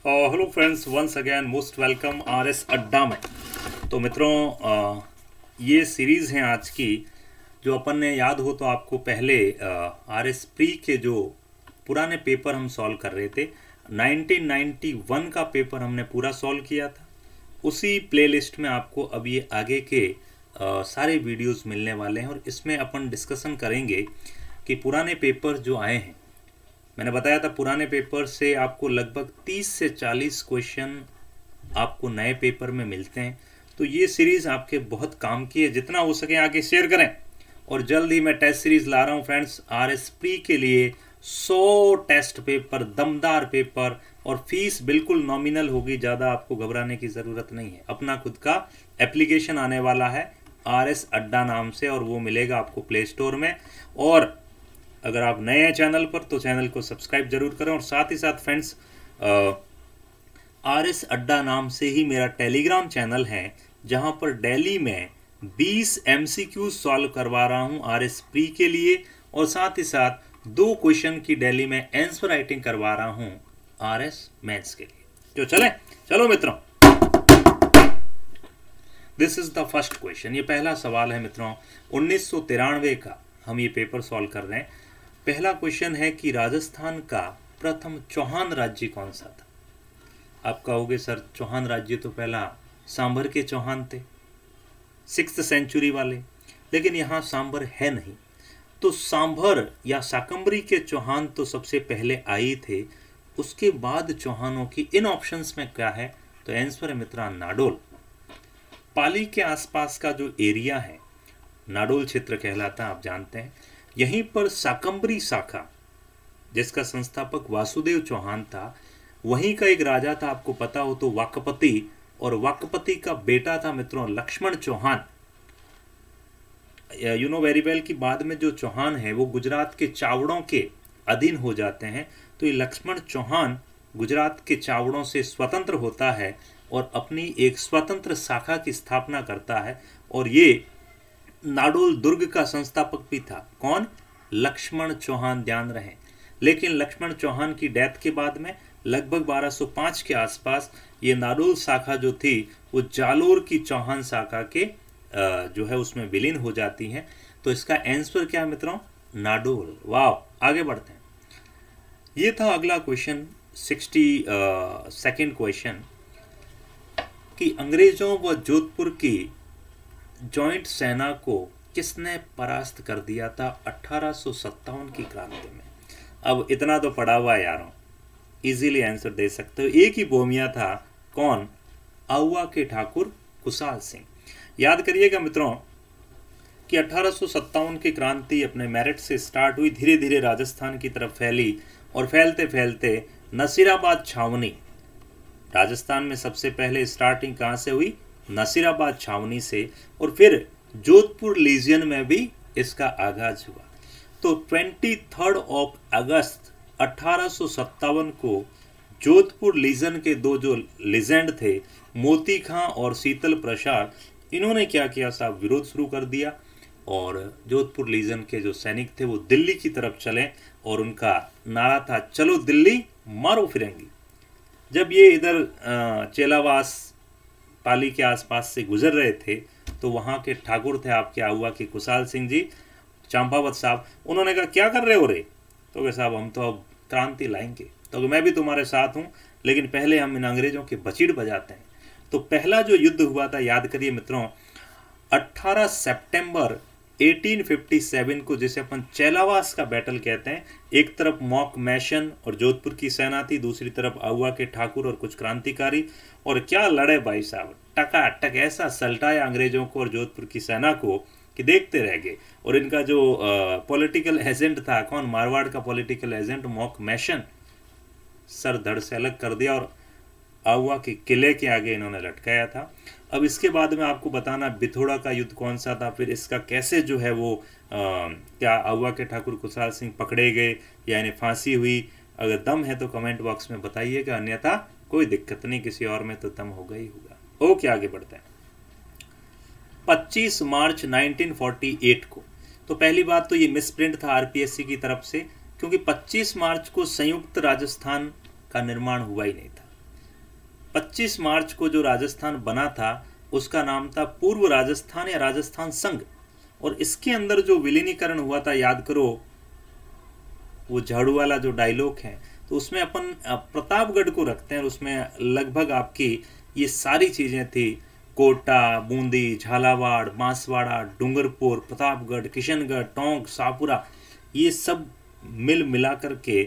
Hello friends, once again most welcome RS Adda में। तो मित्रों, ये सीरीज़ हैं आज की, जो अपन ने याद हो तो आपको पहले आरएस प्री के जो पुराने पेपर हम सॉल्व कर रहे थे, 1991 का पेपर हमने पूरा सॉल्व किया था। उसी प्लेलिस्ट में आपको अब ये आगे के सारे वीडियोस मिलने वाले हैं और इसमें अपन डिस्कशन करेंगे कि पुराने पेपर जो आए हैं। मैंने बताया था पुराने पेपर से आपको लगभग 30 से 40 क्वेश्चन आपको नए पेपर में मिलते हैं। तो ये सीरीज़ आपके बहुत काम की है, जितना हो सके आगे शेयर करें। और जल्द ही मैं टेस्ट सीरीज़ ला रहा हूँ फ्रेंड्स, आरएस प्री के लिए 100 टेस्ट पेपर, दमदार पेपर, और फीस बिल्कुल नॉमिनल होगी, ज़्यादा आपको घबराने की ज़रूरत नहीं है। अपना खुद का एप्लीकेशन आने वाला है आरएस अड्डा नाम से, और वो मिलेगा आपको प्ले स्टोर में। और अगर आप नए हैं चैनल पर तो चैनल को सब्सक्राइब जरूर करें। और साथ ही साथ फ्रेंड्स, आरएस अड्डा नाम से ही मेरा टेलीग्राम चैनल है, जहां पर डेली में 20 एमसीक्यू सॉल्व करवा रहा हूं आरएस प्री के लिए, और साथ ही साथ 2 क्वेश्चन की डेली में आंसर राइटिंग करवा रहा हूं आरएस मैथ्स के लिए। चलो मित्रों, this is the first question. ये पहला सवाल है मित्रों, 1993 का हम ये पेपर सॉल्व कर रहे हैं। पहला क्वेश्चन है कि राजस्थान का प्रथम चौहान राज्य कौन सा था। आप कहोगे सर, चौहान राज्य तो पहला सांभर के चौहान थे, 6th सेंचुरी वाले, लेकिन यहाँ सांभर है नहीं। तो सांभर या शाकंभरी के चौहान तो सबसे पहले आए थे, उसके बाद चौहानों की इन ऑप्शंस में क्या है, तो आंसर है मित्रा नाडोल। पाली के आसपास का जो एरिया है नाडोल क्षेत्र कहलाता है, आप जानते हैं। यहीं पर शाकंभरी शाखा, जिसका संस्थापक वासुदेव चौहान था, वहीं का एक राजा था, आपको पता हो तो वाकपति, और वाकपति का बेटा था मित्रों Lakshman Chauhan. You know very well कि बाद में जो चौहान है वो गुजरात के चावड़ों के अधीन हो जाते हैं। तो ये लक्ष्मण चौहान गुजरात के चावड़ों से स्वतंत्र होता है और अपनी एक स्वतंत्र शाखा की स्थापना करता है, और ये नाडोल दुर्ग का संस्थापक भी था। कौन? लक्ष्मण चौहान, ध्यान रहे। लेकिन लक्ष्मण चौहान की डेथ के बाद में लगभग 1205 के आसपास ये नाडोल शाखा जो थी वो जालोर की चौहान शाखा के जो है उसमें विलीन हो जाती हैं। तो इसका आंसर क्या है मित्रों? नाडोल। वाह, आगे बढ़ते हैं। ये था अगला क्वेश्चन, 62nd क्वेश्चन, कि अंग्रेजों व जोधपुर की जॉइंट सेना को किसने परास्त कर दिया था 1857 की क्रांति में। अब इतना तो पढ़ा हुआ है यारों, इजीली आंसर दे सकते हो। एक ही बोमिया था, कौन? आउवा के ठाकुर कुशाल सिंह। याद करिएगा मित्रों कि 1857 की क्रांति अपने मेरठ से स्टार्ट हुई, धीरे धीरे राजस्थान की तरफ फैली, और फैलते फैलते नसीराबाद छावनी, राजस्थान में सबसे पहले स्टार्टिंग कहाँ से हुई? नसीराबाद छावनी से, और फिर जोधपुर लीजियन में भी इसका आगाज हुआ। तो 23 अगस्त 1857 को जोधपुर लीजन के 2 जो लीजेंड थे, मोती खां और शीतल प्रसाद, इन्होंने क्या किया साहब? विरोध शुरू कर दिया, और जोधपुर लीजन के जो सैनिक थे वो दिल्ली की तरफ चले, और उनका नारा था, चलो दिल्ली मारो फिरंगी। जब ये इधर चेलावास पाली के आसपास से गुजर रहे थे, तो वहाँ के ठाकुर थे आपके आउवा के कुशाल सिंह जी, चंपावत साहब, उन्होंने कहा क्या कर रहे हो रे? तो कहे साहब हम तो अब क्रांति लाएंगे, तो मैं भी तुम्हारे साथ हूँ, लेकिन पहले हम इन अंग्रेजों के बचीड़ बजाते हैं। तो पहला जो युद्ध हुआ था, याद करिए मित्रों, 18 सितंबर 1857 को, जिसे अपन चेलावास का बैटल कहते हैं। एक तरफ मॉक मैशन और जोधपुर की सेना थी, दूसरी तरफ आउवा के ठाकुर और कुछ क्रांतिकारी, और क्या लड़े भाई साहब, टकाटक ऐसा सल्टाया अंग्रेजों को और जोधपुर की सेना को कि देखते रह गए। और इनका जो पॉलिटिकल एजेंट था, कौन? मारवाड़ का पॉलिटिकल एजेंट मॉक मैशन, सर धड़ से अलग कर दिया और आउवा के किले के आगे इन्होंने लटकाया था। अब इसके बाद में आपको बताना बिथोड़ा का युद्ध कौन सा था, फिर इसका कैसे जो है वो क्या आउवा के ठाकुर कुशाल सिंह पकड़े गए या इन्हें फांसी हुई। अगर दम है तो कमेंट बॉक्स में बताइएगा, अन्यथा कोई दिक्कत नहीं, किसी और में तो दम होगा ही होगा। ओके, आगे बढ़ते हैं। 25 मार्च 1948 को, तो पहली बात तो ये मिसप्रिंट था आरपीएससी की तरफ से, क्योंकि 25 मार्च को संयुक्त राजस्थान का निर्माण हुआ ही नहीं था। 25 मार्च को जो राजस्थान बना था उसका नाम था पूर्व राजस्थान या राजस्थान संघ, और इसके अंदर जो विलीनीकरण हुआ था, याद करो वो झाड़ू वाला जो डायलॉग है, तो उसमें अपन प्रतापगढ़ को रखते हैं और उसमें लगभग आपकी ये सारी चीजें थी, कोटा, बूंदी, झालावाड़, बांसवाड़ा, डूंगरपुर, प्रतापगढ़, किशनगढ़, टोंक, शाहपुरा, ये सब मिल मिला करके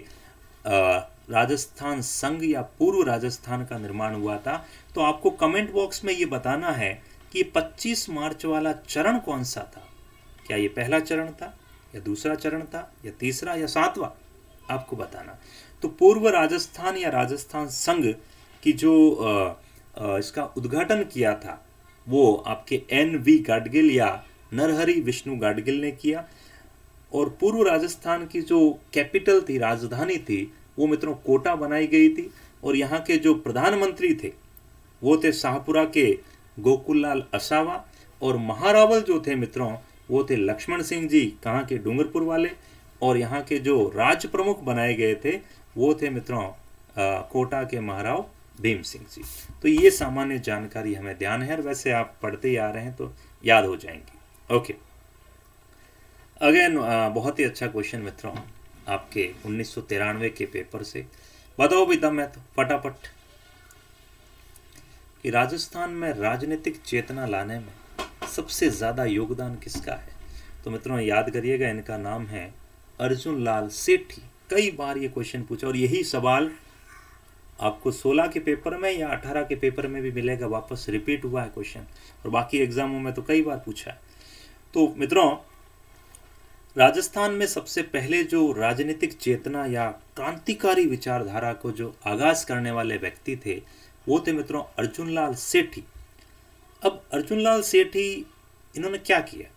राजस्थान संघ या पूर्व राजस्थान का निर्माण हुआ था। तो आपको कमेंट बॉक्स में ये बताना है कि 25 मार्च वाला चरण कौन सा था, क्या ये पहला चरण था या दूसरा चरण था या तीसरा या सातवां, आपको बताना। तो पूर्व राजस्थान या राजस्थान संघ की जो इसका उद्घाटन किया था वो आपके NV गाडगिल या नरहरि विष्णु गाडगिल ने किया, और पूर्व राजस्थान की जो कैपिटल थी, राजधानी थी, वो मित्रों कोटा बनाई गई थी, और यहाँ के जो प्रधानमंत्री थे वो थे शाहपुरा के गोकुललाल असावा, और महारावल जो थे मित्रों वो थे लक्ष्मण सिंह जी, कहाँ के, डूंगरपुर वाले, और यहाँ के जो राज प्रमुख बनाए गए थे वो थे मित्रों कोटा के महाराव भीम सिंह जी। तो ये सामान्य जानकारी हमें ध्यान है, और वैसे आप पढ़ते ही आ रहे हैं तो याद हो जाएंगी। ओके, अगेन बहुत ही अच्छा क्वेश्चन मित्रों आपके 1993 के पेपर से। बताओ भी दम है तो फटाफट कि राजस्थान में राजनीतिक चेतना लाने में सबसे ज्यादा योगदान किसका है। तो मित्रों याद करिएगा, इनका नाम है अर्जुन लाल सेठी। कई बार ये क्वेश्चन पूछा, और यही सवाल आपको 16 के पेपर में या 18 के पेपर में भी मिलेगा, वापस रिपीट हुआ है क्वेश्चन, और बाकी एग्जामों में तो कई बार पूछा है। तो मित्रों राजस्थान में सबसे पहले जो राजनीतिक चेतना या क्रांतिकारी विचारधारा को जो आगाज करने वाले व्यक्ति थे वो थे मित्रों अर्जुन लाल सेठी। अब अर्जुन लाल सेठी इन्होंने क्या किया,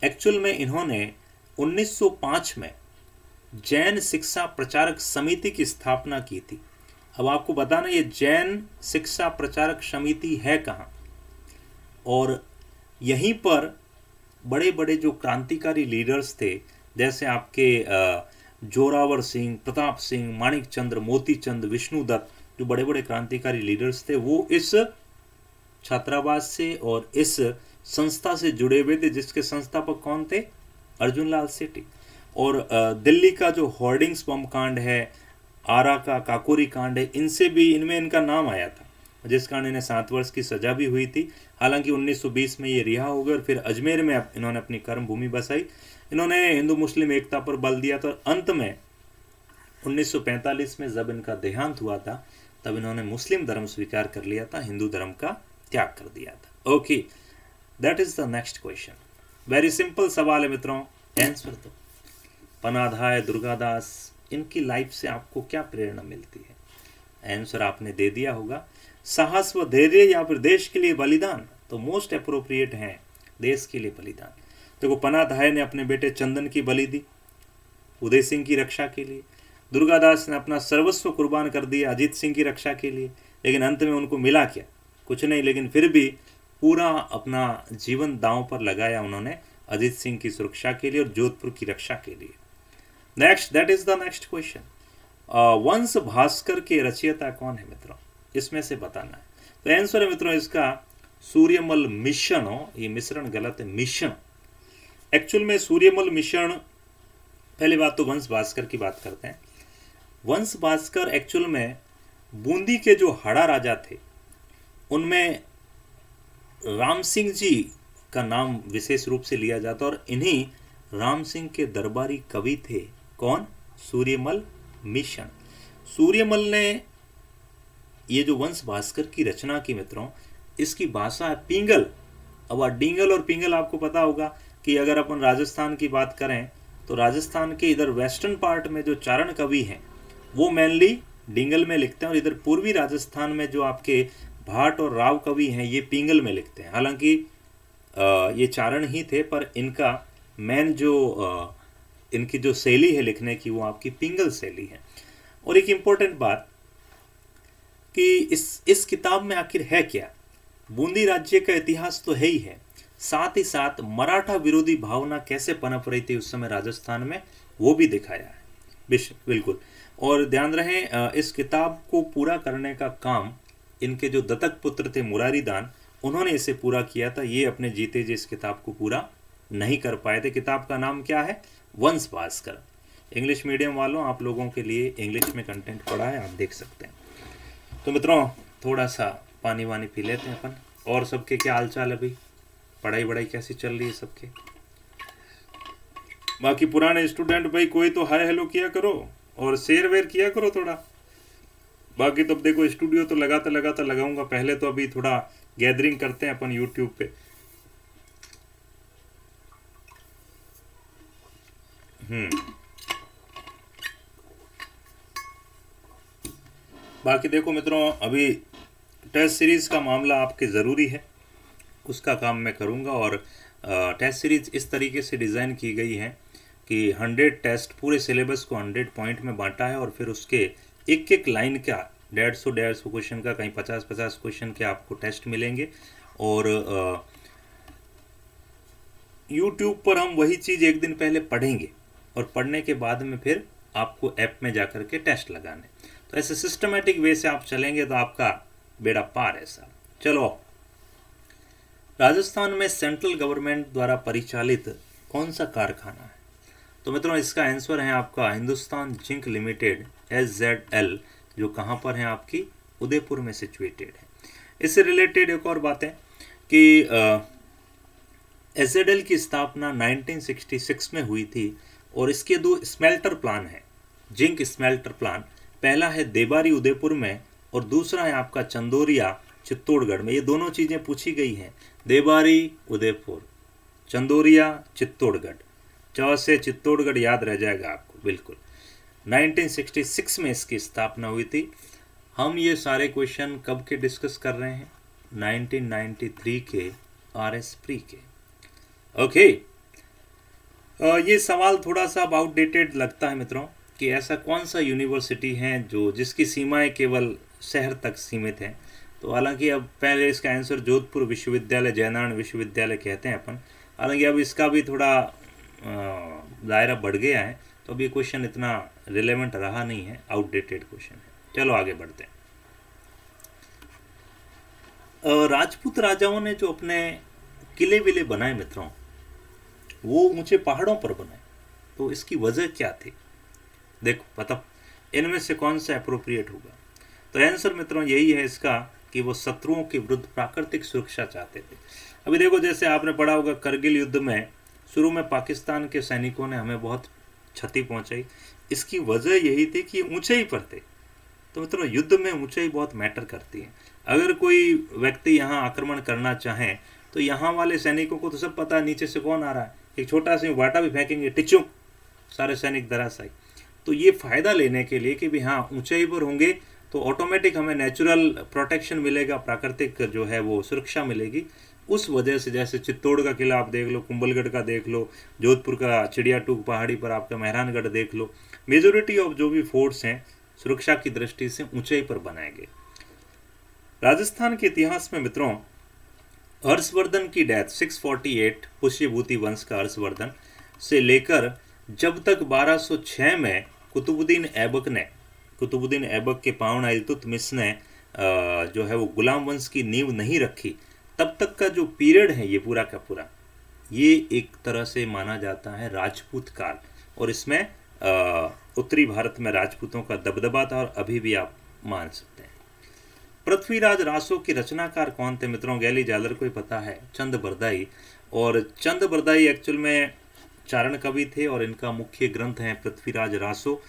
एक्चुअल में इन्होंने 1905 में जैन शिक्षा प्रचारक समिति की स्थापना की थी। अब आपको बताना ये जैन शिक्षा प्रचारक समिति है कहाँ, और यहीं पर बड़े बड़े जो क्रांतिकारी लीडर्स थे, जैसे आपके जोरावर सिंह, प्रताप सिंह, माणिक चंद्र, मोती चंद, विष्णुदत्त, जो बड़े बड़े क्रांतिकारी लीडर्स थे वो इस छात्रावास से और इस संस्था से जुड़े हुए थे, जिसके संस्थापक कौन थे, अर्जुन लाल सेठी। और दिल्ली का जो होर्डिंग्स बम कांड है, आरा का काकोरी कांड है, इनसे भी इनमें इनका नाम आया था, जिस कारण इन्हें 7 वर्ष की सजा भी हुई थी। हालांकि 1920 में ये रिहा हो गए और फिर अजमेर में इन्होंने अपनी कर्म भूमि बसाई। इन्होंने हिंदू मुस्लिम एकता पर बल दिया था, और अंत में 1945 में जब इनका देहांत हुआ था तब इन्होंने मुस्लिम धर्म स्वीकार कर लिया था, हिंदू धर्म का त्याग कर दिया था। Okay, that is the next question. Very simple सवाल है मित्रों, आंसर दो। पनाधाय, दुर्गादास, इनकी लाइफ से आपको क्या प्रेरणा मिलती है? आंसर आपने दे दिया होगा, साहस व धैर्य या फिर देश के लिए बलिदान। तो मोस्ट अप्रोप्रिएट है देश के लिए बलिदान। देखो पनाधाय ने अपने बेटे चंदन की बलि दी उदय सिंह की रक्षा के लिए, दुर्गादास ने अपना सर्वस्व कुर्बान कर दिया अजीत सिंह की रक्षा के लिए, लेकिन अंत में उनको मिला क्या, कुछ नहीं, लेकिन फिर भी पूरा अपना जीवन दांव पर लगाया उन्होंने अजीत सिंह की सुरक्षा के लिए और जोधपुर की रक्षा के लिए। Next, that is the next question. वंश भास्कर के रचयिता कौन है मित्रों, इसमें से बताना है। तो आंसर है मित्रों इसका सूर्यमल मिश्रण। हो, ये मिश्रण गलत है, मिश्रण। एक्चुअल में सूर्यमल मिश्रण, पहली बात तो वंश भास्कर की बात करते हैं। वंश भास्कर एक्चुअल में बूंदी के जो हाड़ा राजा थे उनमें राम सिंह जी का नाम विशेष रूप से लिया जाता, और इन्हीं राम सिंह के दरबारी कवि थे कौन, सूर्यमल मिश्रण। सूर्यमल ने ये जो वंश भास्कर की रचना की मित्रों, इसकी भाषा है पिंगल। अब डिंगल और पिंगल आपको पता होगा कि अगर अपन राजस्थान की बात करें तो राजस्थान के इधर वेस्टर्न पार्ट में जो चारण कवि हैं वो मेनली डिंगल में लिखते हैं, और इधर पूर्वी राजस्थान में जो आपके भाट और राव कवि हैं ये पिंगल में लिखते हैं। हालांकि ये चारण ही थे, पर इनका मेन जो इनकी जो शैली है लिखने की वो आपकी पिंगल शैली है। और एक इम्पोर्टेंट बात कि इस किताब में आखिर है क्या, बूंदी राज्य का इतिहास तो है ही है, साथ ही साथ मराठा विरोधी भावना कैसे पनप रही थी उस समय राजस्थान में वो भी दिखाया है। बिल्कुल। और ध्यान रहे इस किताब को पूरा करने का काम इनके जो दत्तक पुत्र थे मुरारी दान, उन्होंने इसे पूरा किया था। ये अपने जीते जी इस किताब को पूरा नहीं कर पाए थे। किताब का नाम क्या है? वंश भास्कर। इंग्लिश मीडियम वालों, आप लोगों के लिए इंग्लिश में कंटेंट पढ़ा है, आप देख सकते हैं। तो मित्रों थोड़ा सा पानी वानी पी लेते हैं अपन। और सबके क्या हाल चाल है भाई? पढ़ाई वढ़ाई कैसी चल रही है सबके? बाकी पुराने स्टूडेंट भाई कोई तो हाय हेलो किया करो और शेयर वेयर किया करो थोड़ा। बाकी तो अब देखो स्टूडियो तो लगाता लगाऊंगा, पहले तो अभी थोड़ा गैदरिंग करते हैं अपन यूट्यूब पे। बाकी देखो मित्रों, अभी टेस्ट सीरीज का मामला आपके ज़रूरी है, उसका काम मैं करूंगा। और टेस्ट सीरीज इस तरीके से डिज़ाइन की गई है कि 100 टेस्ट, पूरे सिलेबस को 100 पॉइंट में बांटा है और फिर उसके एक एक लाइन का 150 क्वेश्चन का, कहीं 50 क्वेश्चन के आपको टेस्ट मिलेंगे। और यूट्यूब पर हम वही चीज़ एक दिन पहले पढ़ेंगे और पढ़ने के बाद में फिर आपको ऐप में जाकर के टेस्ट लगाने। तो ऐसे सिस्टमेटिक वे से आप चलेंगे तो आपका बेड़ा पार है साहब। चलो, राजस्थान में सेंट्रल गवर्नमेंट द्वारा परिचालित कौन सा कारखाना है? तो मित्रों इसका आंसर है आपका हिंदुस्तान जिंक लिमिटेड SZL, जो कहाँ पर है? आपकी उदयपुर में सिचुएटेड है। इससे रिलेटेड एक और बात है कि SZL की स्थापना 1966 में हुई थी और इसके 2 स्मेल्टर प्लान हैं, जिंक स्मेल्टर प्लान। पहला है देबारी उदयपुर में और दूसरा है आपका चंदोरिया चित्तौड़गढ़ में। ये दोनों चीज़ें पूछी गई हैं, देबारी उदयपुर, चंदोरिया चित्तौड़गढ़। च से चित्तौड़गढ़ याद रह जाएगा आपको बिल्कुल। 1966 में इसकी स्थापना हुई थी। हम ये सारे क्वेश्चन कब के डिस्कस कर रहे हैं? 1993 के RS प्री के। ओके, ये सवाल थोड़ा सा आउटडेटेड लगता है मित्रों कि ऐसा कौन सा यूनिवर्सिटी है जो जिसकी सीमाएं केवल शहर तक सीमित हैं। तो हालांकि अब पहले इसका आंसर जोधपुर विश्वविद्यालय, जयनारायण विश्वविद्यालय कहते हैं अपन। हालांकि अब इसका भी थोड़ा दायरा बढ़ गया है, तो अब ये क्वेश्चन इतना रिलेवेंट रहा नहीं है, आउटडेटेड क्वेश्चन है। चलो आगे बढ़ते हैं। राजपूत राजाओं ने जो अपने किले विले बनाए मित्रों, वो ऊंचे पहाड़ों पर बनाए, तो इसकी वजह क्या थी? देखो पता, इनमें से कौन सा अप्रोप्रिएट होगा? तो आंसर मित्रों यही है इसका कि वो शत्रुओं के विरुद्ध प्राकृतिक सुरक्षा चाहते थे। अभी देखो, जैसे आपने पढ़ा होगा करगिल युद्ध में शुरू में पाकिस्तान के सैनिकों ने हमें बहुत क्षति पहुंचाई। इसकी वजह यही थी कि ऊंचाई पर थे। तो मित्रों युद्ध में ऊंचाई बहुत मैटर करती है। अगर कोई व्यक्ति यहाँ आक्रमण करना चाहे तो यहाँ वाले सैनिकों को तो सब पता है नीचे से कौन आ रहा है, एक छोटा सा बाटा भी फेंकेंगे, टिचुक, सारे सैनिक धराशायी। तो ये फायदा लेने के लिए कि भी हाँ ऊंचाई पर होंगे तो ऑटोमेटिक हमें नेचुरल प्रोटेक्शन मिलेगा, प्राकृतिक जो है वो सुरक्षा मिलेगी। उस वजह से जैसे चित्तौड़ का किला आप देख लो, कुंभलगढ़ का देख लो, जोधपुर का चिड़िया टूक पहाड़ी पर आपका मेहरानगढ़ देख लो, मेजोरिटी ऑफ जो भी फोर्ट्स हैं सुरक्षा की दृष्टि से ऊंचाई पर बनाए गए। राजस्थान के इतिहास में मित्रों हर्षवर्धन की डेथ 648 पुष्यभूति वंश का हर्षवर्धन से लेकर जब तक 1206 में कुतुबुद्दीन ऐबक के पावना इल्तुतमिश ने जो है वो गुलाम वंश की नींव नहीं रखी, तब तक का जो पीरियड है ये पूरा का पूरा ये एक तरह से माना जाता है राजपूत काल। और इसमें उत्तरी भारत में राजपूतों का दबदबा था और अभी भी आप मान सकते हैं। पृथ्वीराज रासो के रचनाकार कौन थे मित्रों? गैली जालर को ही पता है, चंद बरदाई। और चंद बरदाई एक्चुअल में चारण कवि थे और इनका मुख्य ग्रंथ है पृथ्वीराज रासो।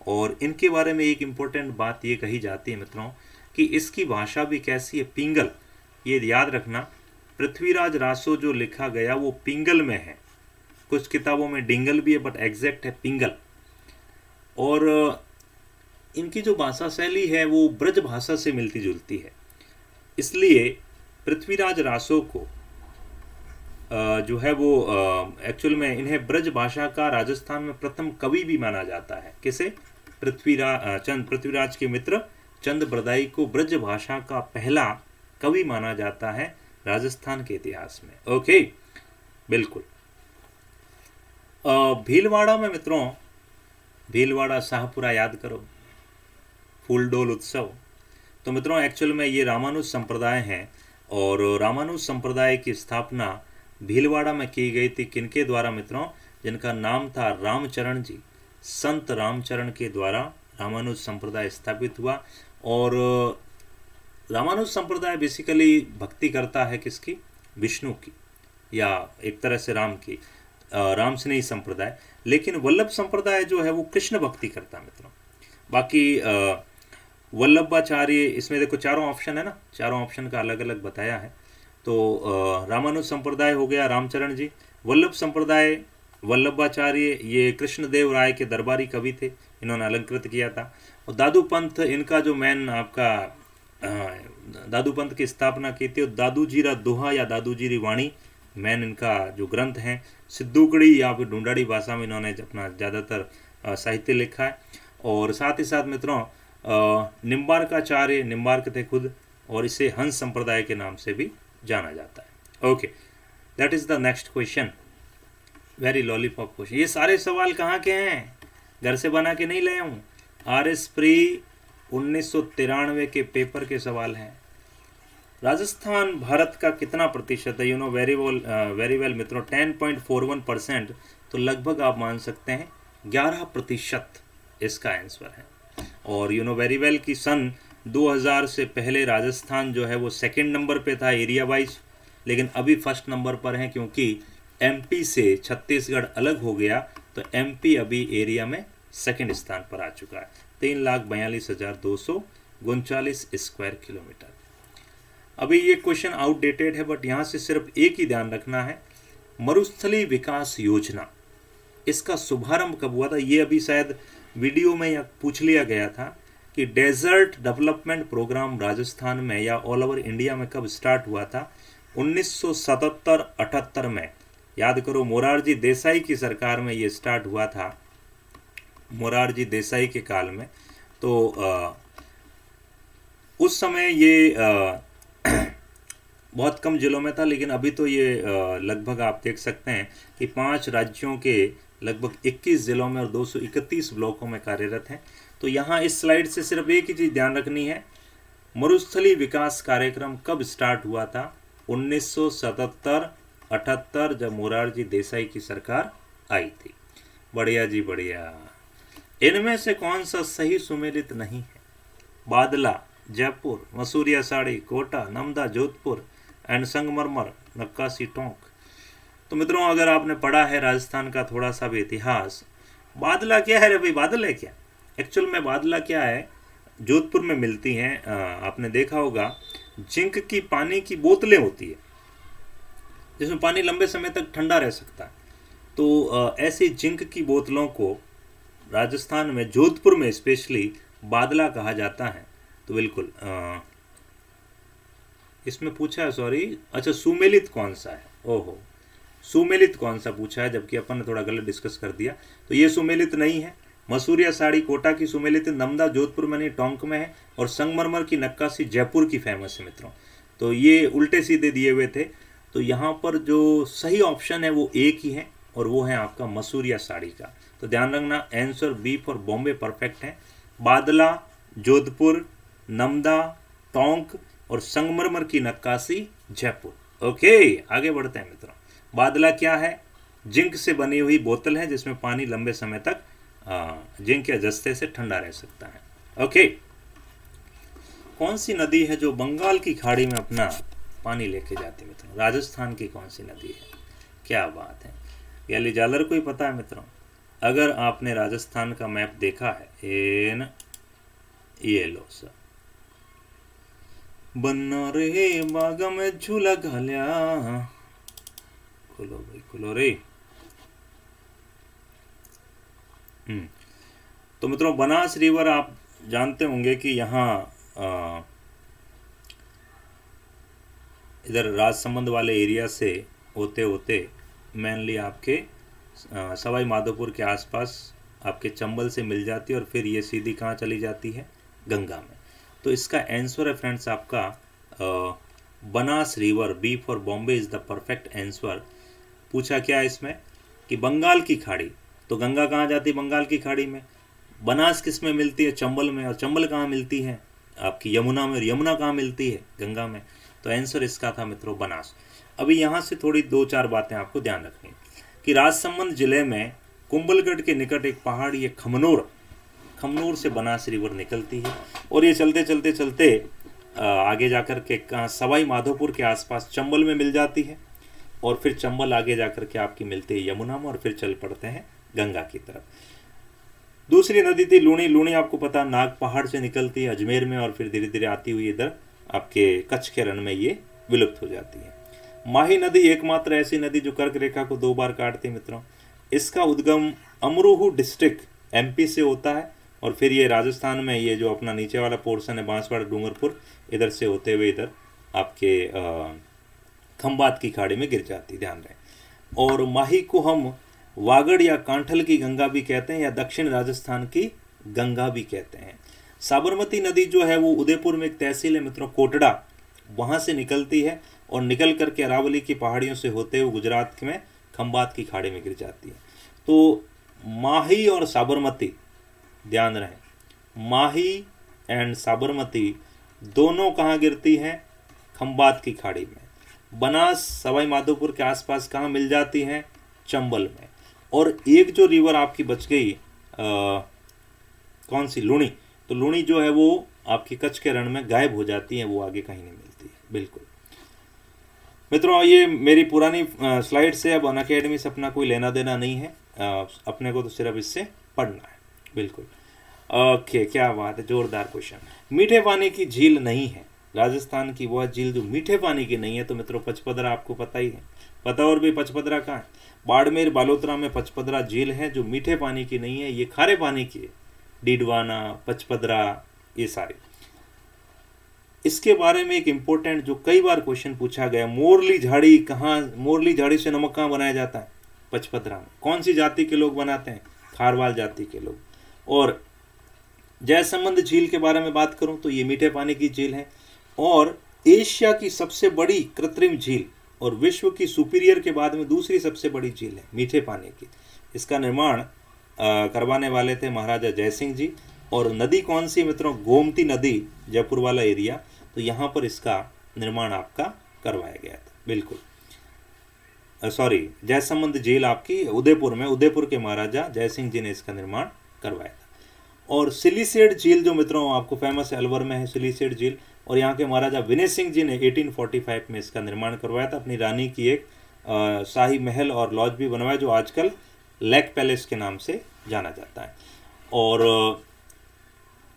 और इनके बारे में एक इम्पोर्टेंट बात ये कही जाती है मित्रों कि इसकी भाषा भी कैसी है, पिंगल। ये याद रखना, पृथ्वीराज रासो जो लिखा गया वो पिंगल में है, कुछ किताबों में डिंगल भी है बट एग्जैक्ट है पिंगल। और इनकी जो भाषा शैली है वो ब्रज भाषा से मिलती जुलती है, इसलिए पृथ्वीराज रासो को जो है वो एक्चुअल में इन्हें ब्रज भाषा का राजस्थान में प्रथम कवि भी माना जाता है। किसे? पृथ्वीराज के मित्र चंद बरदाई को ब्रज भाषा का पहला कवि माना जाता है राजस्थान के इतिहास में। ओके, बिल्कुल। भीलवाड़ा में मित्रों, भीलवाड़ा शाहपुरा याद करो, फूलडोल उत्सव, तो मित्रों एक्चुअल में ये रामानुज संप्रदाय हैं और रामानुज संप्रदाय की स्थापना भीलवाड़ा में की गई थी। किनके द्वारा मित्रों? जिनका नाम था रामचरण जी, संत रामचरण के द्वारा रामानुज संप्रदाय स्थापित हुआ। और रामानुज संप्रदाय बेसिकली भक्ति करता है किसकी? विष्णु की, या एक तरह से राम की, राम स्नेही संप्रदाय। लेकिन वल्लभ संप्रदाय जो है वो कृष्ण भक्ति करता है मित्रों। बाकी वल्लभाचार्य, इसमें देखो चारों ऑप्शन है ना, चारों ऑप्शन का अलग अलग बताया है। तो रामानुज संप्रदाय हो गया रामचरण जी, वल्लभ संप्रदाय वल्लभाचार्य, ये कृष्णदेव राय के दरबारी कवि थे, इन्होंने अलंकृत किया था। और दादू पंथ, इनका जो मेन आपका दादू पंथ की स्थापना की थी, और दादू जीरा दोहा या दादू जीरी वाणी मेन इनका जो ग्रंथ हैं। सिद्धूकड़ी या फिर ढूंढाड़ी भाषा में इन्होंने अपना ज़्यादातर साहित्य लिखा है। और साथ ही साथ मित्रों निम्बार्काचार्य, निम्बार्क थे खुद, और इसे हंस संप्रदाय के नाम से भी जाना जाता है। Okay, that is the next question, very lollipop question. ये सारे सवाल कहाँ के हैं? घर से बना के नहीं लाया हूँ, RS प्री 1993 के पेपर के सवाल हैं। राजस्थान भारत का कितना प्रतिशत है? यू नो वेरी वेल मित्रों, 10.41%, तो लगभग आप मान सकते हैं 11% इसका आंसर है। और यू नो वेरी वेल कि सन 2000 से पहले राजस्थान जो है वो सेकंड नंबर पे था एरिया वाइज, लेकिन अभी फर्स्ट नंबर पर है, क्योंकि MP से छत्तीसगढ़ अलग हो गया, तो MP अभी एरिया में सेकंड स्थान पर आ चुका है, 3,42,239 स्क्वायर किलोमीटर। अभी ये क्वेश्चन आउटडेटेड है, बट यहाँ से सिर्फ एक ही ध्यान रखना है, मरुस्थली विकास योजना, इसका शुभारंभ कब हुआ था? ये अभी शायद वीडियो में या पूछ लिया गया था कि डेजर्ट डेवलपमेंट प्रोग्राम राजस्थान में या ऑल ओवर इंडिया में कब स्टार्ट हुआ था? 1977-78 में। याद करो, मोरारजी देसाई की सरकार में ये स्टार्ट हुआ था, मोरारजी देसाई के काल में। तो उस समय ये बहुत कम जिलों में था, लेकिन अभी तो ये लगभग आप देख सकते हैं कि 5 राज्यों के लगभग 21 जिलों में और 231 ब्लॉकों में कार्यरत हैं। तो यहाँ इस स्लाइड से सिर्फ एक ही चीज़ ध्यान रखनी है, मरुस्थली विकास कार्यक्रम कब स्टार्ट हुआ था? 1977-78, जब मोरारजी देसाई की सरकार आई थी। बढ़िया जी बढ़िया। इनमें से कौन सा सही सुमेलित नहीं है? बादला, जयपुर, मसूरिया साड़ी, कोटा, नमदा, जोधपुर एंड संगमरमर, नक्काशी, टोंक। तो मित्रों अगर आपने पढ़ा है राजस्थान का थोड़ा सा भी इतिहास, बादला क्या है रे भाई? बादल है क्या? एक्चुअल में बादला क्या है, जोधपुर में मिलती हैं। आपने देखा होगा जिंक की पानी की बोतलें होती है, जिसमें पानी लंबे समय तक ठंडा रह सकता है। तो ऐसी जिंक की बोतलों को राजस्थान में, जोधपुर में स्पेशली बादला कहा जाता है। तो बिल्कुल इसमें पूछा है, सॉरी, अच्छा सुमेलित कौन सा है? ओहो, सुमेलित कौन सा पूछा है, जबकि अपन ने थोड़ा गलत डिस्कस कर दिया। तो ये सुमेलित नहीं है। मसूरिया साड़ी कोटा की सुमेलित, नमदा जोधपुर में नहीं, टोंक में है, और संगमरमर की नक्काशी जयपुर की फेमस है मित्रों। तो ये उल्टे सीधे दिए हुए थे। तो यहाँ पर जो सही ऑप्शन है वो एक ही है, और वो है आपका मसूरिया साड़ी का। तो ध्यान रखना, answer B for Bombay perfect है। बादला, जोधपुर, नमदा, टोंक और संगमरमर की नक्काशी जयपुर। ओके, आगे बढ़ते हैं मित्रों। बादला क्या है? जिंक से बनी हुई बोतल है जिसमें पानी लंबे समय तक जिंक या जस्ते से ठंडा रह सकता है। ओके, कौन सी नदी है जो बंगाल की खाड़ी में अपना पानी लेके जाती है मित्रों? राजस्थान की कौन सी नदी है? क्या बात है, याली जालर को ही पता है मित्रों। अगर आपने राजस्थान का मैप देखा है, ये लो सर, बन्ना रे बाग में झूला घालिया, खोलो भाई खोलो रे। तो मित्रों बनास रिवर आप जानते होंगे कि यहाँ इधर राजसमंद वाले एरिया से होते होते मेनली आपके सवाई माधोपुर के आसपास आपके चंबल से मिल जाती है, और फिर ये सीधी कहाँ चली जाती है? गंगा में। तो इसका आंसर है फ्रेंड्स आपका Banas river. B for Bombay is the perfect answer. पूछा क्या है इसमें कि बंगाल की खाड़ी, तो गंगा कहाँ जाती है? बंगाल की खाड़ी में। बनास किस में मिलती है? चंबल में। और चंबल कहाँ मिलती है? आपकी यमुना में, और यमुना कहाँ मिलती है? गंगा में। तो आंसर इसका था मित्रों बनास। अभी यहाँ से थोड़ी 2-4 बातें आपको ध्यान रखनी कि राजसमंद जिले में कुंभलगढ़ के निकट एक पहाड़, ये खमनोर से बनास रिवर निकलती है, और ये चलते चलते चलते आगे जाकर के सवाई माधोपुर के आसपास चंबल में मिल जाती है, और फिर चंबल आगे जाकर के आपकी मिलती है यमुना में, और फिर चल पड़ते हैं गंगा की तरफ। दूसरी नदी थी लूणी। लूणी आपको पता नाग पहाड़ से निकलती है अजमेर में, और फिर धीरे धीरे आती हुई इधर आपके कच्छ के रण में ये विलुप्त हो जाती है। माही नदी एकमात्र ऐसी नदी जो कर्क रेखा को 2 बार काटती है मित्रों। इसका उद्गम अमरोहा डिस्ट्रिक्ट MP से होता है, और फिर ये राजस्थान में, ये जो अपना नीचे वाला पोर्शन है बांसवाड़ा डूंगरपुर, इधर से होते हुए इधर आपके खंबात की खाड़ी में गिर जाती, ध्यान रहे। और माही को हम वागड़ या कांठल की गंगा भी कहते हैं, या दक्षिण राजस्थान की गंगा भी कहते हैं। साबरमती नदी जो है वो उदयपुर में एक तहसील है मित्रों कोटड़ा, वहाँ से निकलती है, और निकल करके अरावली की पहाड़ियों से होते हुए गुजरात में खंबात की खाड़ी में गिर जाती है। तो माही और साबरमती, ध्यान रहे, माही एंड साबरमती दोनों कहाँ गिरती हैं? खंबात की खाड़ी में। बनास सवाई माधोपुर के आसपास कहाँ मिल जाती हैं? चंबल में। और एक जो रिवर आपकी बच गई कौन सी? लूणी। तो लूणी जो है वो आपकी कच्छ के रण में गायब हो जाती है, वो आगे कहीं नहीं मिलती है। बिल्कुल मित्रों, ये मेरी पुरानी स्लाइड से, अब अनअकैडमी से अपना कोई लेना देना नहीं है, अपने को तो सिर्फ इससे पढ़ना है। बिल्कुल ओके, क्या बात है, जोरदार क्वेश्चन। मीठे पानी की झील नहीं है राजस्थान की, वह झील जो मीठे पानी की नहीं है। तो मित्रों पचपदरा आपको पता ही है, पता और भी पचपदरा कहाँ है? बाड़मेर बालोतरा में पचपदरा झील है जो मीठे पानी की नहीं है, ये खारे पानी की है। डीडवाना, पचपदरा, ये सारे। इसके बारे में एक इम्पोर्टेंट जो कई बार क्वेश्चन पूछा गया, मोरली झाड़ी कहाँ, मोरली झाड़ी से नमक कहाँ बनाया जाता है? पचपदरा में। कौन सी जाति के लोग बनाते हैं? खारवाल जाति के लोग। और जयसंबंध झील के बारे में बात करूं तो ये मीठे पानी की झील है, और एशिया की सबसे बड़ी कृत्रिम झील और विश्व की सुपीरियर के बाद में दूसरी सबसे बड़ी झील है मीठे पानी की। इसका निर्माण करवाने वाले थे महाराजा जयसिंह जी। और नदी कौन सी मित्रों? गोमती नदी, जयपुर वाला एरिया। तो यहाँ पर इसका निर्माण आपका करवाया गया था। बिल्कुल सॉरी, जयसंबंध झील आपकी उदयपुर में, उदयपुर के महाराजा जयसिंह जी ने इसका निर्माण करवाया था। और सिलीसेड झील जो मित्रों आपको फेमस है, अलवर में है सिलीसेड झील, और यहाँ के महाराजा विनय सिंह जी ने 1845 में इसका निर्माण करवाया था। अपनी रानी की एक शाही महल और लॉज भी बनवाया जो आजकल लेक पैलेस के नाम से जाना जाता है। और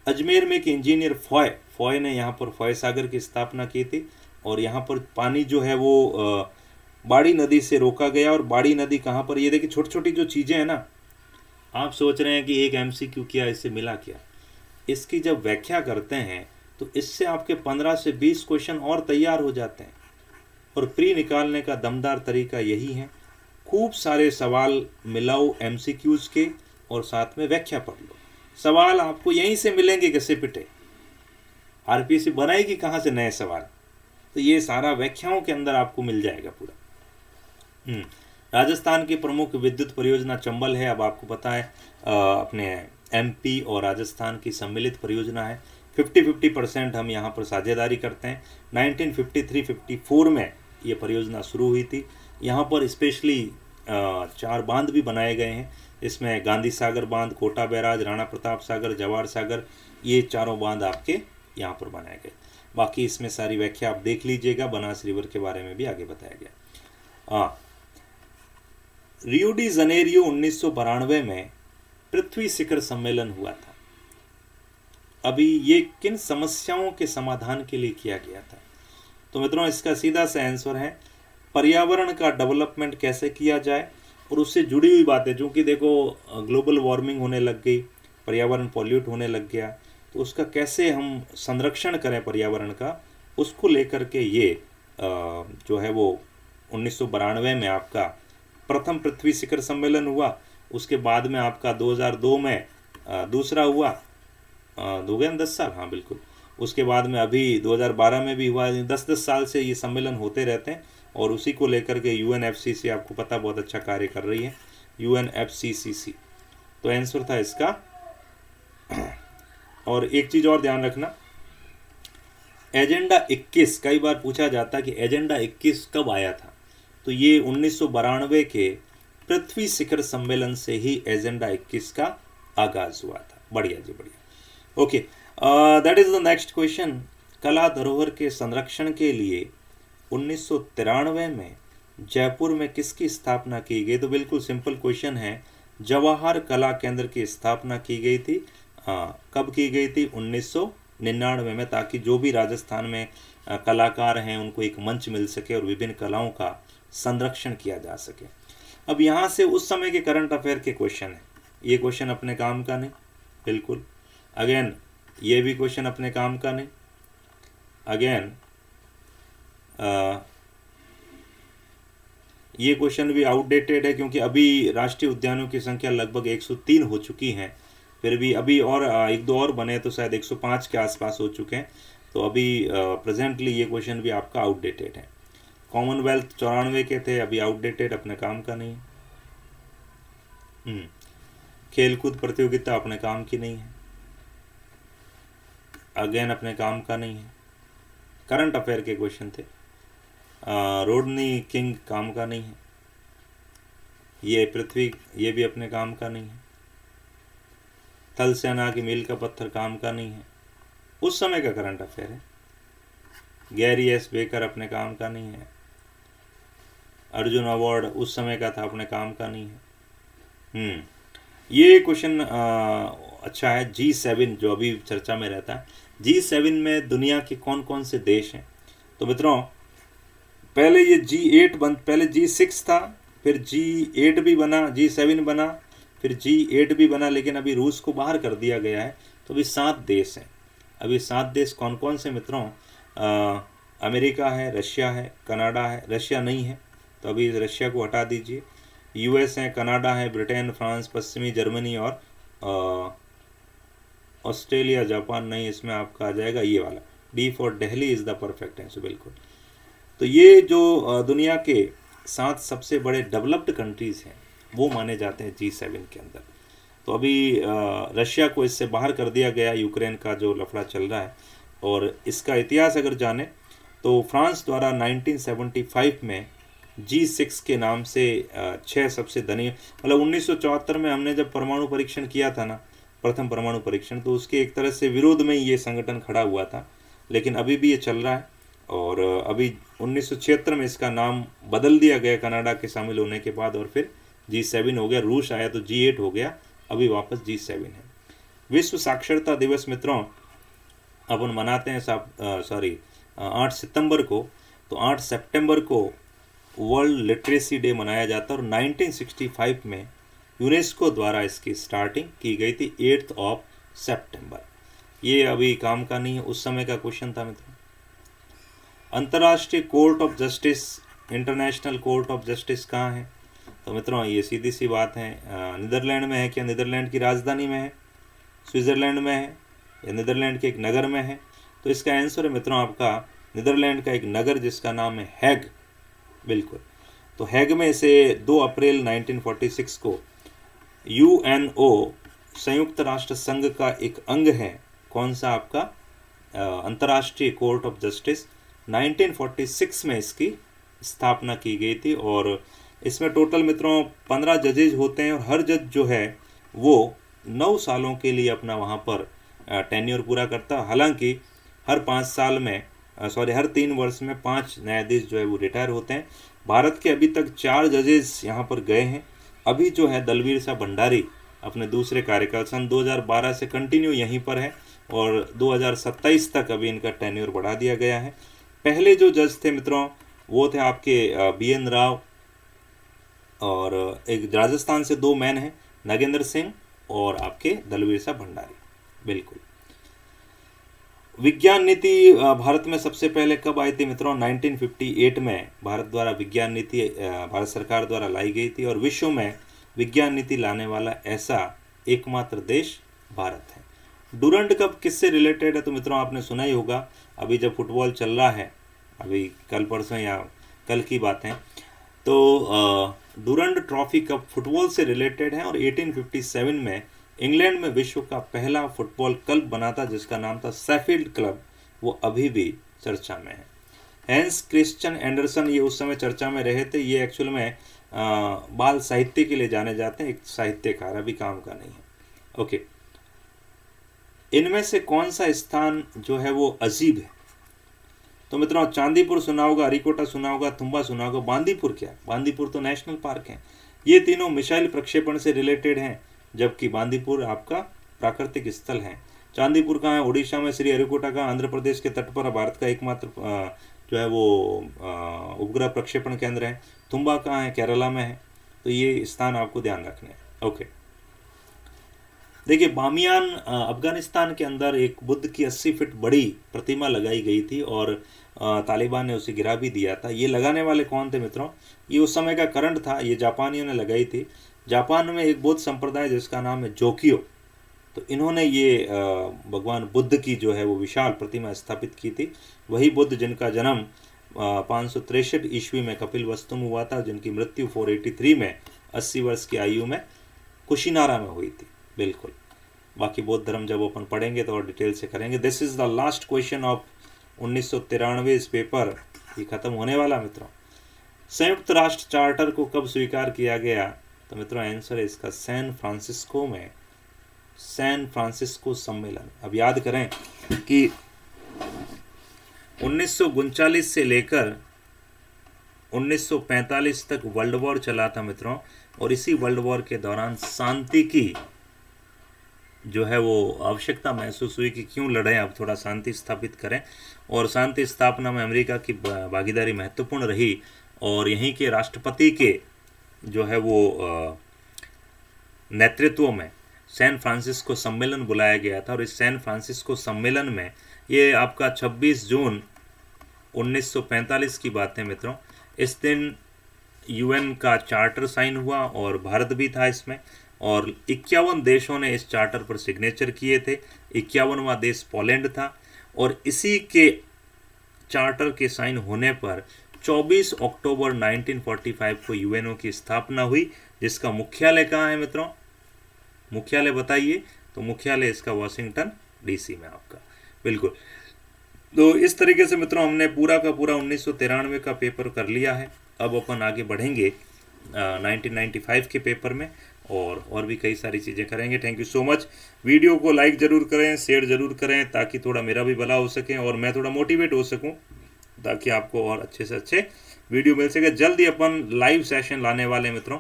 अजमेर में एक इंजीनियर फॉय ने यहाँ पर फॉय सागर की स्थापना की थी, और यहाँ पर पानी जो है वो बाड़ी नदी से रोका गया। और बाड़ी नदी कहाँ पर? ये देखिए छोटी छोटी जो चीज़ें हैं ना, आप सोच रहे हैं कि एक MCQ किया, इससे मिला क्या? इसकी जब व्याख्या करते हैं तो इससे आपके 15 से 20 क्वेश्चन और तैयार हो जाते हैं। और प्री निकालने का दमदार तरीका यही है, खूब सारे सवाल मिलाओ MCQs के, और साथ में व्याख्या पढ़ लो। सवाल आपको यहीं से मिलेंगे कैसे पिटे, RPSC बनाएगी कहाँ से नए सवाल? तो ये सारा व्याख्याओं के अंदर आपको मिल जाएगा पूरा। राजस्थान की प्रमुख विद्युत परियोजना चंबल है। अब आपको पता है अपने MP और राजस्थान की सम्मिलित परियोजना है। 50-50% हम यहाँ पर साझेदारी करते हैं। 1953-54 में ये परियोजना शुरू हुई थी। यहाँ पर स्पेशली 4 बांध भी बनाए गए हैं। इसमें गांधी सागर बांध, कोटा बैराज, राणा प्रताप सागर, जवाहर सागर, ये चारों बांध आपके यहाँ पर बनाए गए। बाकी इसमें सारी व्याख्या आप देख लीजिएगा। बनास रिवर के बारे में भी आगे बताया गया। रियो डी जनेरियो 1992 में पृथ्वी शिखर सम्मेलन हुआ था। अभी ये किन समस्याओं के समाधान के लिए किया गया था? तो मित्रों इसका सीधा सा आंसर है पर्यावरण का डेवलपमेंट कैसे किया जाए, और उससे जुड़ी हुई बातें, जो कि देखो ग्लोबल वार्मिंग होने लग गई, पर्यावरण पॉल्यूट होने लग गया, तो उसका कैसे हम संरक्षण करें पर्यावरण का, उसको लेकर के ये जो है वो 1992 में आपका प्रथम पृथ्वी शिखर सम्मेलन हुआ। उसके बाद में आपका 2002 में दूसरा हुआ, 10 साल, हाँ बिल्कुल। उसके बाद में अभी 2012 में भी हुआ। 10-10 साल से ये सम्मेलन होते रहते हैं, और उसी को लेकर के UNFCCC आपको पता बहुत अच्छा कार्य कर रही है, UNFCCC। तो आंसर था इसका। और एक चीज़ और ध्यान रखना, एजेंडा 21 कई बार पूछा जाता कि एजेंडा 21 कब आया था, तो ये 1992 के पृथ्वी शिखर सम्मेलन से ही एजेंडा 21 का आगाज हुआ था। बढ़िया जी बढ़िया। Okay, that is the next question. कला धरोहर के संरक्षण के लिए 1993 में जयपुर में किसकी स्थापना की गई? तो बिल्कुल सिंपल क्वेश्चन है, जवाहर कला केंद्र की स्थापना की गई थी। कब की गई थी? 1999 में, ताकि जो भी राजस्थान में कलाकार हैं उनको एक मंच मिल सके और विभिन्न कलाओं का संरक्षण किया जा सके। अब यहाँ से उस समय के करंट अफेयर के क्वेश्चन है। ये क्वेश्चन अपने काम का नहीं, बिल्कुल। अगेन ये भी क्वेश्चन अपने काम का नहीं। अगेन ये क्वेश्चन भी आउटडेटेड है, क्योंकि अभी राष्ट्रीय उद्यानों की संख्या लगभग 103 हो चुकी है। फिर भी अभी और एक दो और बने तो शायद 105 के आसपास हो चुके हैं। तो अभी प्रेजेंटली ये क्वेश्चन भी आपका आउटडेटेड है। कॉमनवेल्थ 94 के थे, अभी आउटडेटेड, अपने काम का नहीं है। खेलकूद प्रतियोगिता अपने काम की नहीं है, अगेन अपने काम का नहीं है। करंट अफेयर के क्वेश्चन थे। रोडनी किंग काम का नहीं है। ये पृथ्वी, ये भी अपने काम का नहीं है। थल सेना की मील का पत्थर काम का नहीं है, उस समय का करंट अफेयर है। गैरी एस बेकर अपने काम का नहीं है। अर्जुन अवार्ड उस समय का था, अपने काम का नहीं है। ये क्वेश्चन अच्छा है। G7 जो अभी चर्चा में रहता है, G7 में दुनिया के कौन कौन से देश हैं? तो मित्रों पहले ये पहले G6 था, फिर G8 भी बना, G7 बना, फिर G8 भी बना, लेकिन अभी रूस को बाहर कर दिया गया है। तो अभी 7 देश हैं। अभी 7 देश कौन कौन से मित्रों? अमेरिका है, रशिया है, कनाडा है, रशिया नहीं है तो अभी रशिया को हटा दीजिए। US है, कनाडा है, ब्रिटेन, फ्रांस, पश्चिमी जर्मनी और ऑस्ट्रेलिया, जापान नहीं, इसमें आपका आ जाएगा ये वाला D for Delhi is the perfect answer, बिल्कुल। तो ये जो दुनिया के 7 सबसे बड़े डेवलप्ड कंट्रीज़ हैं वो माने जाते हैं G7 के अंदर। तो अभी रशिया को इससे बाहर कर दिया गया, यूक्रेन का जो लफड़ा चल रहा है। और इसका इतिहास अगर जाने तो फ्रांस द्वारा 1975 में G6 के नाम से 6 सबसे धनी, मतलब 1974 में हमने जब परमाणु परीक्षण किया था ना, प्रथम परमाणु परीक्षण, तो उसके एक तरह से विरोध में ये संगठन खड़ा हुआ था, लेकिन अभी भी ये चल रहा है। और अभी 1976 में इसका नाम बदल दिया गया कनाडा के शामिल होने के बाद, और फिर G7 हो गया। रूस आया तो G8 हो गया, अभी वापस G7 है। विश्व साक्षरता दिवस मित्रों अपन मनाते हैं 8 सितंबर को। तो 8 सितंबर को वर्ल्ड लिटरेसी डे मनाया जाता है। और 1965 में यूनेस्को द्वारा इसकी स्टार्टिंग की गई थी 8 सितंबर। ये अभी काम का नहीं है, उस समय का क्वेश्चन था मित्रों। अंतर्राष्ट्रीय court of justice, international court of justice कहाँ है? तो मित्रों ये सीधी सी बात है, नीदरलैंड में है। क्या नीदरलैंड की राजधानी में है, स्विट्जरलैंड में है, या नीदरलैंड के एक नगर में है? तो इसका आंसर है मित्रों आपका नीदरलैंड का एक नगर जिसका नाम है हैग, बिल्कुल। तो हैग में से 2 अप्रैल 1946 को UNO संयुक्त राष्ट्र संघ का एक अंग है, कौन सा आपका? अंतर्राष्ट्रीय कोर्ट ऑफ जस्टिस। 1946 में इसकी स्थापना की गई थी। और इसमें टोटल मित्रों 15 जजेज होते हैं, और हर जज जो है वो 9 सालों के लिए अपना वहाँ पर टेन्योर पूरा करता है। हालांकि हर 5 साल में हर 3 वर्ष में 5 न्यायाधीश जो है वो रिटायर होते हैं। भारत के अभी तक 4 जजेस यहाँ पर गए हैं। अभी जो है दलवीर साहब भंडारी अपने दूसरे कार्यकाल सन 2012 से कंटिन्यू यहीं पर है, और 2027 तक अभी इनका टेन्योर बढ़ा दिया गया है। पहले जो जज थे मित्रों वो थे आपके BN राव, और एक राजस्थान से 2 मैन हैं, नागेंद्र सिंह और आपके दलवीर साहब भंडारी, बिल्कुल। विज्ञान नीति भारत में सबसे पहले कब आई थी मित्रों? 1958 में भारत द्वारा विज्ञान नीति भारत सरकार द्वारा लाई गई थी। और विश्व में विज्ञान नीति लाने वाला ऐसा एकमात्र देश भारत है। डूरंड कप किससे रिलेटेड है? तो मित्रों आपने सुना ही होगा, अभी जब फुटबॉल चल रहा है, अभी कल परसों या कल की बात है, तो डूरंड ट्रॉफी कप फुटबॉल से रिलेटेड है। और 1857 में इंग्लैंड में विश्व का पहला फुटबॉल क्लब बना था जिसका नाम था शेफील्ड क्लब, वो अभी भी चर्चा में है। हैंस क्रिश्चियन एंडरसन ये उस समय चर्चा में रहे थे। ये एक्चुअल में बाल साहित्य के लिए जाने जाते हैं, एक साहित्यकार, अभी काम का नहीं है। ओके, इनमें से कौन सा स्थान जो है वो अजीब है? तो मित्रों, चांदीपुर सुना होगा, अरीकोटा सुना होगा, तुम्बा सुना होगा। बांदीपुर क्या है? बांदीपुर तो नेशनल पार्क है। ये तीनों मिसाइल प्रक्षेपण से रिलेटेड हैं, जबकि बांदीपुर आपका प्राकृतिक स्थल है। चांदीपुर कहाँ है? उड़ीसा में। श्री हरिकोटा का आंध्र प्रदेश के तट पर भारत का एकमात्र जो है वो उपग्रह प्रक्षेपण केंद्र है। तुम्बा कहाँ है? केरला में है। तो ये स्थान आपको ध्यान रखने हैं। ओके, देखिए, बामियान अफगानिस्तान के अंदर एक बुद्ध की 80 फीट बड़ी प्रतिमा लगाई गई थी और तालिबान ने उसे गिरा भी दिया था। ये लगाने वाले कौन थे मित्रों? ये उस समय का करंट था, ये जापानियों ने लगाई थी। जापान में एक बौद्ध संप्रदाय जिसका नाम है जोकियो, तो इन्होंने ये भगवान बुद्ध की जो है वो विशाल प्रतिमा स्थापित की थी। वही बुद्ध जिनका जन्म 563 ईस्वी में कपिलवस्तु में हुआ था, जिनकी मृत्यु 483 में 80 वर्ष की आयु में कुशीनारा में हुई थी। बिल्कुल, बाकी बौद्ध धर्म जब अपन पढ़ेंगे तो और डिटेल से करेंगे। This is the last question of 1993 इस पेपर, ये खत्म होने वाला मित्रों। संयुक्त राष्ट्र चार्टर को कब स्वीकार किया गया? तो मित्रों, आंसर है इसका सैन फ्रांसिस्को में, सैन फ्रांसिस्को सम्मेलन। अब याद करें कि 1939 से लेकर 1945 तक वर्ल्ड वॉर चला था मित्रों, और इसी वर्ल्ड वॉर के दौरान शांति की जो है वो आवश्यकता महसूस हुई कि क्यों लड़ें, अब थोड़ा शांति स्थापित करें। और शांति स्थापना में अमेरिका की भागीदारी महत्वपूर्ण रही, और यहीं के राष्ट्रपति के जो है वो नेतृत्व में सैन फ्रांसिस्को सम्मेलन बुलाया गया था। और इस सैन फ्रांसिस्को सम्मेलन में ये आपका 26 जून 1945 की बात है मित्रों। इस दिन यूएन का चार्टर साइन हुआ और भारत भी था इसमें, और 51 देशों ने इस चार्टर पर सिग्नेचर किए थे। 51वां देश पोलैंड था, और इसी के चार्टर के साइन होने पर 24 अक्टूबर 1945 को यूएनओ की स्थापना हुई, जिसका मुख्यालय कहाँ है मित्रों? मुख्यालय बताइए। तो मुख्यालय इसका वाशिंगटन डीसी में आपका। बिल्कुल, तो इस तरीके से मित्रों हमने पूरा का पूरा 1993 का पेपर कर लिया है। अब अपन आगे बढ़ेंगे 1995 के पेपर में, और भी कई सारी चीज़ें करेंगे। Thank you so much. Video को लाइक ज़रूर करें, शेयर ज़रूर करें, ताकि थोड़ा मेरा भी भला हो सके और मैं थोड़ा मोटिवेट हो सकूं, ताकि आपको और अच्छे से अच्छे वीडियो मिल सके। जल्दी अपन लाइव सेशन लाने वाले मित्रों।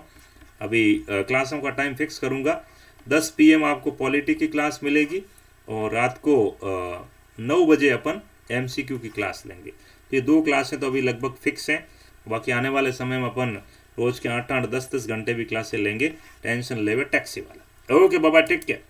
अभी क्लासों का टाइम फिक्स करूंगा, 10 PM आपको पॉलिटी की क्लास मिलेगी, और रात को 9 बजे अपन MCQ की क्लास लेंगे। ये 2 क्लासें तो अभी लगभग फिक्स हैं। बाकी आने वाले समय में अपन रोज के 8-8, 10-10 घंटे भी क्लासें लेंगे। टेंशन लेवे टैक्सी वाला। ओके बाबा, टेक केयर।